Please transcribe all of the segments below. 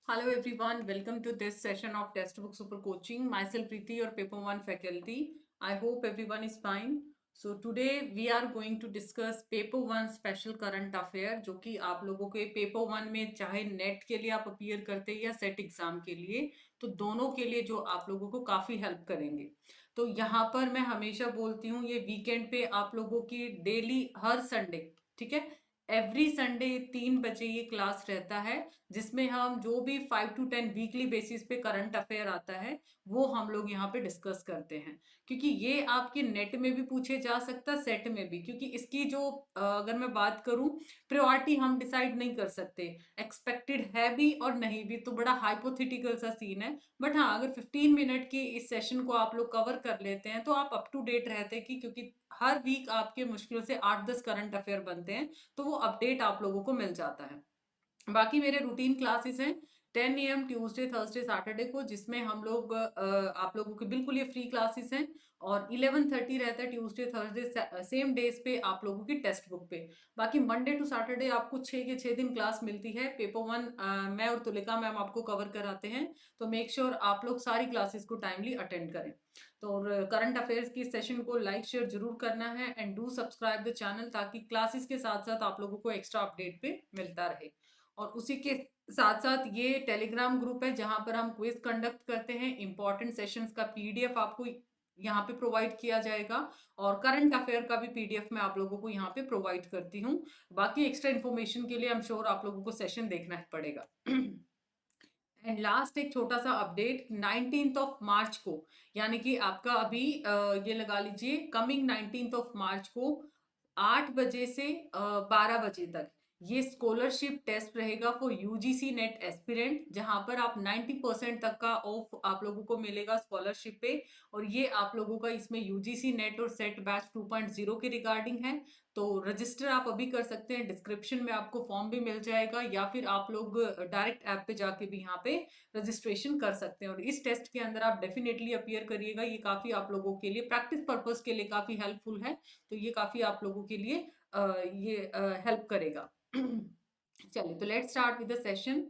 Hello everyone, welcome to this session of Textbook Super Coaching. Myself Preeti, your Paper 1 faculty. I hope everyone is fine. So today we are going to discuss Paper 1 Special Current Affair जो कि आप लोगों के Paper 1 में चाहे net के लिए आप अपीयर करते हैं या सेट एग्जाम के लिए तो दोनों के लिए जो आप लोगों को काफ़ी हेल्प करेंगे। तो यहाँ पर मैं हमेशा बोलती हूँ ये वीकेंड पे आप लोगों की डेली हर संडे, ठीक है, एवरी संडे 3 बजे ये क्लास रहता है जिसमें हम जो भी 5 to 10 वीकली बेसिस पे करंट अफेयर आता है वो हम लोग यहाँ पे डिस्कस करते हैं, क्योंकि ये आपके नेट में भी पूछे जा सकता है, सेट में भी, क्योंकि इसकी जो अगर मैं बात करूं प्रायोरिटी हम डिसाइड नहीं कर सकते, एक्सपेक्टेड है भी और नहीं भी, तो बड़ा हाइपोथेटिकल सा सीन है। बट हाँ, अगर 15 मिनट की इस सेशन को आप लोग कवर कर लेते हैं तो आप अप टू डेट रहते हैं, कि क्योंकि हर वीक आपके मुश्किल से 8-10 करंट अफेयर बनते हैं, तो वो अपडेट आप लोगों को मिल जाता है। बाकी मेरे रूटीन क्लासेस हैं 10 AM ट्यूसडे थर्सडे सैटरडे को, जिसमें हम लोग आप लोगों के बिल्कुल ये फ्री क्लासेस हैं, और 11:30 रहता है ट्यूसडे थर्सडे सेम डेज पे आप लोगों की टेक्स्ट बुक पे। बाकी मंडे टू सैटरडे आपको 6 के 6 दिन क्लास मिलती है। पेपर 1 मैं और तुलिका मैम आपको कवर कराते हैं, तो मेक श्योर आप लोग सारी क्लासेस को टाइमली अटेंड करें। तो करंट अफेयर्स की सेशन को लाइक शेयर जरूर करना है and do subscribe the channel, ताकि क्लासेस के साथ साथ आप लोगों को एक्स्ट्रा अपडेट पे मिलता रहे। और उसी के साथ साथ ये टेलीग्राम ग्रुप है जहां पर हम क्विज कंडक्ट करते हैं, इंपॉर्टेंट सेशंस का पीडीएफ आपको यहाँ पे प्रोवाइड किया जाएगा, और करंट अफेयर का भी पीडीएफ मैं आप लोगों को यहाँ पे प्रोवाइड करती हूँ। बाकी एक्स्ट्रा इन्फॉर्मेशन के लिए आई एम श्योर आप लोगों को सेशन देखना ही पड़ेगा। एंड लास्ट एक छोटा सा अपडेट, 19 मार्च को, यानी कि आपका अभी ये लगा लीजिए कमिंग 19 मार्च को 8 बजे से 12 बजे तक ये स्कॉलरशिप टेस्ट रहेगा फॉर यूजीसी नेट एस्पिरेंट, जहां पर आप 90% तक का ऑफ आप लोगों को मिलेगा स्कॉलरशिप पे। और ये आप लोगों का इसमें यूजीसी नेट और सेट बैच 2.0 के रिगार्डिंग है। तो रजिस्टर आप अभी कर सकते हैं, डिस्क्रिप्शन में आपको फॉर्म भी मिल जाएगा, या फिर आप लोग डायरेक्ट ऐप पे जाके भी यहाँ पे रजिस्ट्रेशन कर सकते हैं। और इस टेस्ट के अंदर आप डेफिनेटली अपीयर करिएगा, ये काफी आप लोगों के लिए प्रैक्टिस पर्पज के लिए काफी हेल्पफुल है, तो ये काफी आप लोगों के लिए ये हेल्प करेगा। चलिए, तो let's start with the session.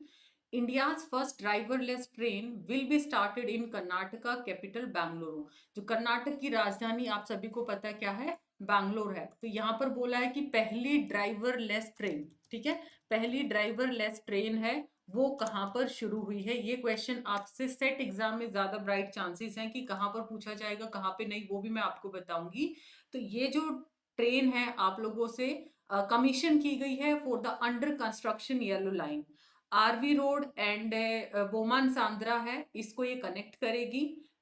India's first driverless train will be started in Karnataka capital Bengaluru. जो कर्नाटक की राजधानी आप सभी को पता है क्या है, बैंगलोर है। तो यहाँ पर बोला है कि पहली ड्राइवरलेस ट्रेन, ठीक है, पहली ड्राइवरलेस ट्रेन है वो कहाँ पर शुरू हुई है। ये क्वेश्चन आपसे सेट एग्जाम में ज्यादा ब्राइट चांसेस हैं कि कहाँ पर पूछा जाएगा, कहाँ पे नहीं, वो भी मैं आपको बताऊंगी। तो ये जो ट्रेन है आप लोगों से कमीशन की गई है for the under construction yellow line, RV road and Bommasandra है, इसको ये कनेक्ट करेगी।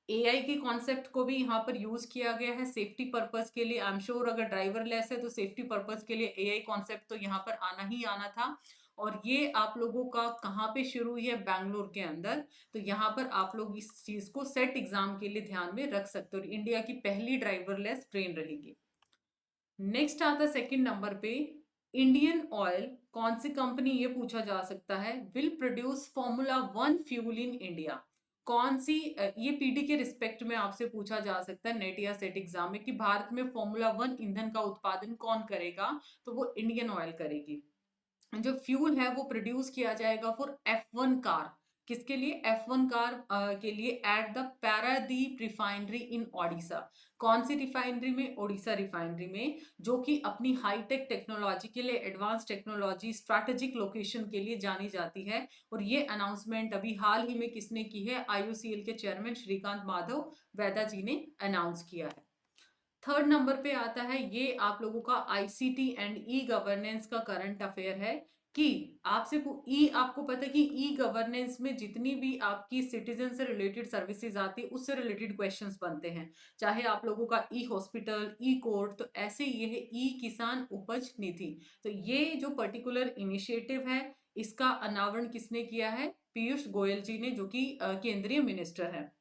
एआई के कॉन्सेप्ट को भी यहाँ पर यूज किया गया है सेफ्टी पर्पस के लिए। आई एम श्योर अगर ड्राइवरलेस है तो सेफ्टी पर्पस के लिए एआई कॉन्सेप्ट तो यहाँ पर आना ही आना था। और ये आप लोगों का कहाँ पे शुरू हुई है, बैंगलोर के अंदर। तो यहाँ पर आप लोग इस चीज को सेट एग्जाम के लिए ध्यान में रख सकते हो, इंडिया की पहली ड्राइवरलेस ट्रेन रहेगी। नेक्स्ट आता है सेकंड नंबर पे, इंडियन ऑयल कौन सी कंपनी, ये पूछा जा सकता है, will produce formula 1 fuel in India. कौन सी ये पीडी के रिस्पेक्ट में आपसे पूछा जा सकता है नेट या सेट एग्जाम में, कि भारत में फॉर्मूला 1 ईंधन का उत्पादन कौन करेगा, तो वो इंडियन ऑयल करेगी। जो फ्यूल है वो प्रोड्यूस किया जाएगा फॉर F1 कार, किसके लिए, F1 कार के लिए, एट द पारादीप रिफाइनरी इन ओडिशा। कौन सी रिफाइनरी में, ओडिशा रिफाइनरी में, जो कि अपनी हाईटेक टेक्नोलॉजी के लिए, एडवांस टेक्नोलॉजी, स्ट्रैटेजिक लोकेशन के लिए जानी जाती है। और ये अनाउंसमेंट अभी हाल ही में किसने की है, IOCL के चेयरमैन श्रीकांत माधव वेदा जी ने अनाउंस किया है। थर्ड नंबर पे आता है, ये आप लोगों का आईसीटी एंड ई गवर्नेंस का करंट अफेयर है, कि आपसे ई, आपको पता है कि ई गवर्नेंस में जितनी भी आपकी सिटीजन से रिलेटेड सर्विसेज आती है उससे रिलेटेड क्वेश्चंस बनते हैं, चाहे आप लोगों का ई हॉस्पिटल, ई कोर्ट, तो ऐसे ये है ई किसान उपज निधि। तो ये जो पर्टिकुलर इनिशिएटिव है इसका अनावरण किसने किया है, पीयूष गोयल जी ने, जो कि केंद्रीय मिनिस्टर है।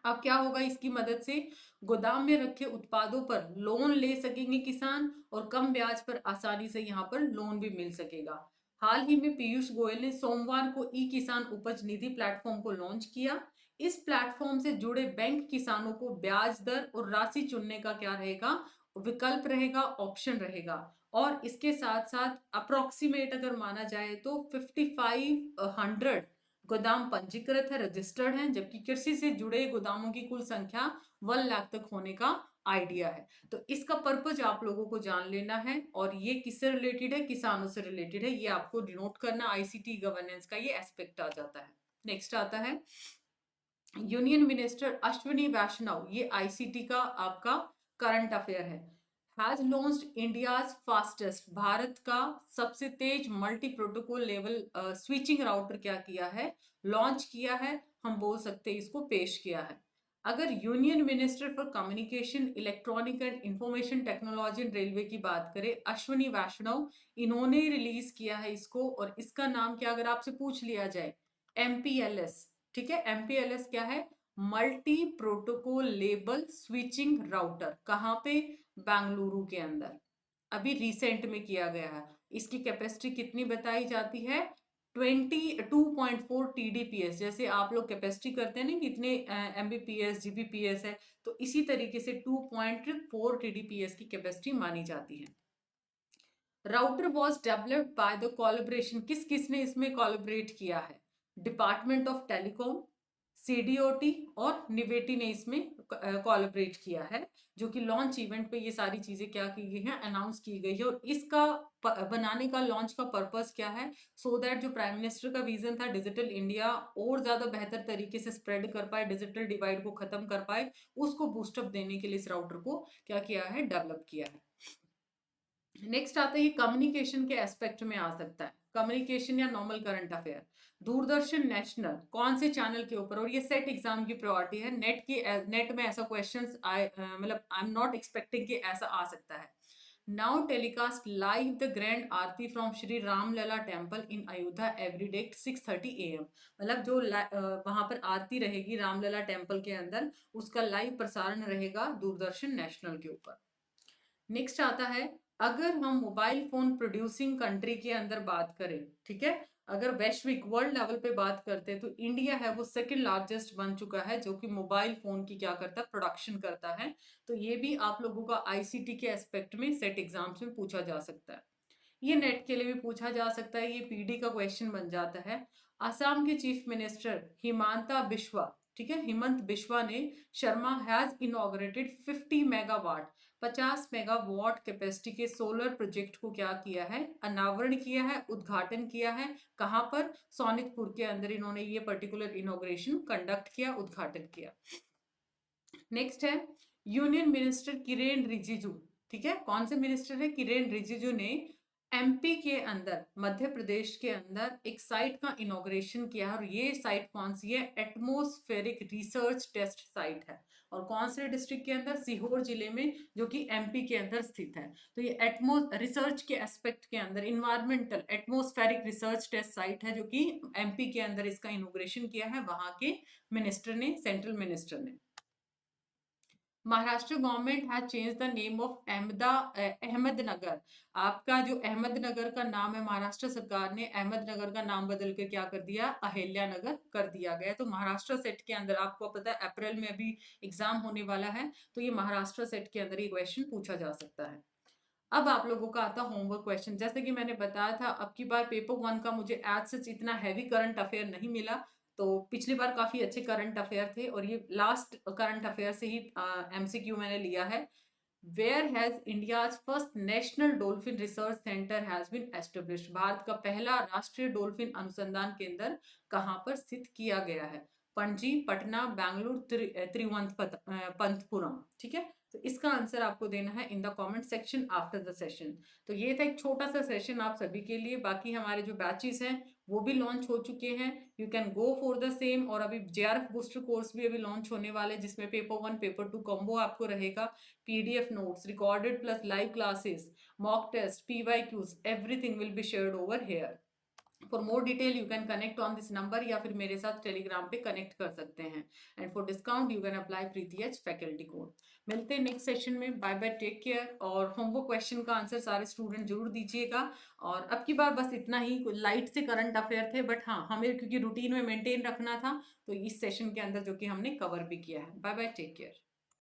अब क्या होगा इसकी मदद से, गोदाम में रखे उत्पादों पर लोन ले सकेंगे किसान, और कम ब्याज पर आसानी से यहाँ पर लोन भी मिल सकेगा। हाल ही में पीयूष गोयल ने सोमवार को ई किसान उपज निधि प्लेटफॉर्म को लॉन्च किया। इस प्लेटफॉर्म से जुड़े बैंक किसानों को ब्याज दर और राशि चुनने का क्या रहेगा, विकल्प रहेगा, ऑप्शन रहेगा। और इसके साथ साथ अप्रोक्सीमेट अगर माना जाए तो 5500 गोदाम पंजीकृत है, रजिस्टर्ड है, जबकि कृषि से जुड़े गोदामों की कुल संख्या 1 लाख तक होने का आइडिया है। तो इसका पर्पज आप लोगों को जान लेना है, और ये किससे रिलेटेड है, किसानों से रिलेटेड है, ये आपको डिनोट करना, आईसीटी गवर्नेंस का ये एस्पेक्ट आ जाता है। नेक्स्ट आता है यूनियन मिनिस्टर अश्विनी वैष्णव, ये आईसीटी का आपका करंट अफेयर है। Has launched India's fastest, Bharat का सबसे तेज multi protocol level switching router क्या किया है, लॉन्च किया है, हम बोल सकते हैं इसको पेश किया है। अगर union minister for communication, electronic and information technology and railway की बात करें, अश्विनी वैष्णव, इन्होंने रिलीज किया है इसको, और इसका नाम क्या अगर आपसे पूछ लिया जाए, एमपीएलएस। ठीक है, एमपीएलएस क्या है, multi protocol label switching router. कहाँ पे, बेंगलुरु के अंदर, अभी रिसेंट में किया गया है। इसकी कैपेसिटी कितनी बताई जाती है, 22.4 TDPS। जैसे आप लोग कैपेसिटी करते हैं ना कितने MBPS GBPS है, तो इसी तरीके से 2.4 TDPS की कैपेसिटी मानी जाती है। Router was developed by the collaboration, किस किसने इसमें कोलैबोरेट किया है, डिपार्टमेंट ऑफ टेलीकॉम, सीडीओटी और निवेटी ने इसमें कोलैबोरेट किया है, जो कि लॉन्च इवेंट पे ये सारी चीजें क्या की गई हैं, अनाउंस की गई है। और इसका बनाने का, लॉन्च का पर्पस क्या है, सो दैट जो प्राइम मिनिस्टर का विजन था डिजिटल इंडिया और ज्यादा बेहतर तरीके से स्प्रेड कर पाए, डिजिटल डिवाइड को खत्म कर पाए, उसको बूस्टअप देने के लिए इस राउटर को क्या किया है, डेवलप किया है। नेक्स्ट आता है, ये कम्युनिकेशन के एस्पेक्ट में आ सकता है, कम्युनिकेशन या normal current affair. Doordarshan national कौन से चैनल के ऊपर, और ये सेट एग्जाम की प्रायोरिटी है, नेट में ऐसा क्वेश्चंस आए, मतलब आई एम नॉट एक्सपेक्टिंग कि ऐसा आ सकता है। Now telecast live the grand aarti from Shri Ramlalla temple in Ayodhya every day 6:30 AM। मतलब जो वहां पर आरती रहेगी रामलला टेम्पल के अंदर, उसका लाइव प्रसारण रहेगा दूरदर्शन नेशनल के ऊपर। नेक्स्ट आता है, अगर हम मोबाइल फोन प्रोड्यूसिंग कंट्री के अंदर बात करें, ठीक है, अगर वैश्विक वर्ल्ड लेवल पे बात करते हैं, तो इंडिया है वो सेकंड लार्जेस्ट बन चुका है, जो कि मोबाइल फोन की क्या करता है, प्रोडक्शन करता है। तो ये भी आप लोगों का आईसीटी के एस्पेक्ट में सेट एग्जाम्स में पूछा जा सकता है। ये नेट के लिए भी पूछा जा सकता है, ये पीडी का क्वेश्चन बन जाता है। असम के चीफ मिनिस्टर हिमांता बिश्वा, ठीक है, हिमंत बिश्वा ने, Sharma has inaugurated 50 megawatt, 50 megawatt capacity के सोलर प्रोजेक्ट को क्या किया है, अनावरण किया है, उद्घाटन किया है। कहां पर, सोनितपुर के अंदर इन्होंने ये पर्टिकुलर इनॉग्रेशन कंडक्ट किया, उद्घाटन किया। नेक्स्ट है यूनियन मिनिस्टर किरेन रिजिजू, ठीक है, कौन से मिनिस्टर है, किरेन रिजिजू ने एमपी के अंदर, मध्य प्रदेश के अंदर एक साइट का इनॉग्रेशन किया है, और ये साइट कौन सी है, एटमोस्फेरिक रिसर्च टेस्ट साइट है, और कौन से डिस्ट्रिक्ट के अंदर, सीहोर जिले में, जो कि एमपी के अंदर स्थित है। तो ये एटमो रिसर्च के एस्पेक्ट के अंदर environmental atmospheric research test site है, जो कि एमपी के अंदर इसका इनॉग्रेशन किया है वहां के मिनिस्टर ने, सेंट्रल मिनिस्टर ने। Maharashtra government has change the name of Ahmednagar, आपका जो अहमदनगर का नाम है, महाराष्ट्र सरकार ने अहमदनगर का नाम बदल कर क्या कर दिया, अहिल्यानगर कर दिया गया। तो महाराष्ट्र सेट के अंदर आपको पता है अप्रैल में अभी एग्जाम होने वाला है, तो ये महाराष्ट्र सेट के अंदर ये क्वेश्चन पूछा जा सकता है। अब आप लोगों का आता होमवर्क क्वेश्चन, जैसे कि मैंने बताया था, अब की बार पेपर 1 का मुझे एज सच इतना हैवी करंट अफेयर नहीं मिला, तो पिछली बार काफी अच्छे करंट अफेयर थे, और ये लास्ट करंट अफेयर से ही एमसीक्यू मैंने लिया है। Where has India's first national dolphin research centre has been established, Bharat का पहला राष्ट्रीय डोल्फिन अनुसंधान केंद्र कहाँ पर स्थित किया गया है, पणजी, पटना, बैंगलोर, तिरुवनंतपुरम, ठीक है। तो इसका आंसर आपको देना है in the comment section after the session. तो ये था एक छोटा सा सेशन आप सभी के लिए, बाकी हमारे जो बैचेस हैं वो भी लॉन्च हो चुके हैं, you can go for the same. और अभी जेआरएफ बूस्टर कोर्स भी अभी लॉन्च होने वाले, जिसमें पेपर 1 पेपर 2 कॉम्बो आपको रहेगा, PDF notes, recorded plus live classes, mock test, PYQs, everything will be shared over here. For more detail you can connect on this number, या फिर मेरे साथ टेलीग्राम पे कनेक्ट कर सकते हैं। And for discount you can apply Preeti H faculty code. मिलते हैं नेक्स्ट सेशन में, बाय बाय, टेक केयर। और होमवर्क क्वेश्चन का आंसर सारे स्टूडेंट जरूर दीजिएगा। और अब की बार बस इतना ही, लाइट से करंट अफेयर थे, बट हाँ हमें क्योंकि रूटीन में मेंटेन रखना था, तो इस सेशन के अंदर जो कि हमने कवर भी किया है। Bye bye, take care.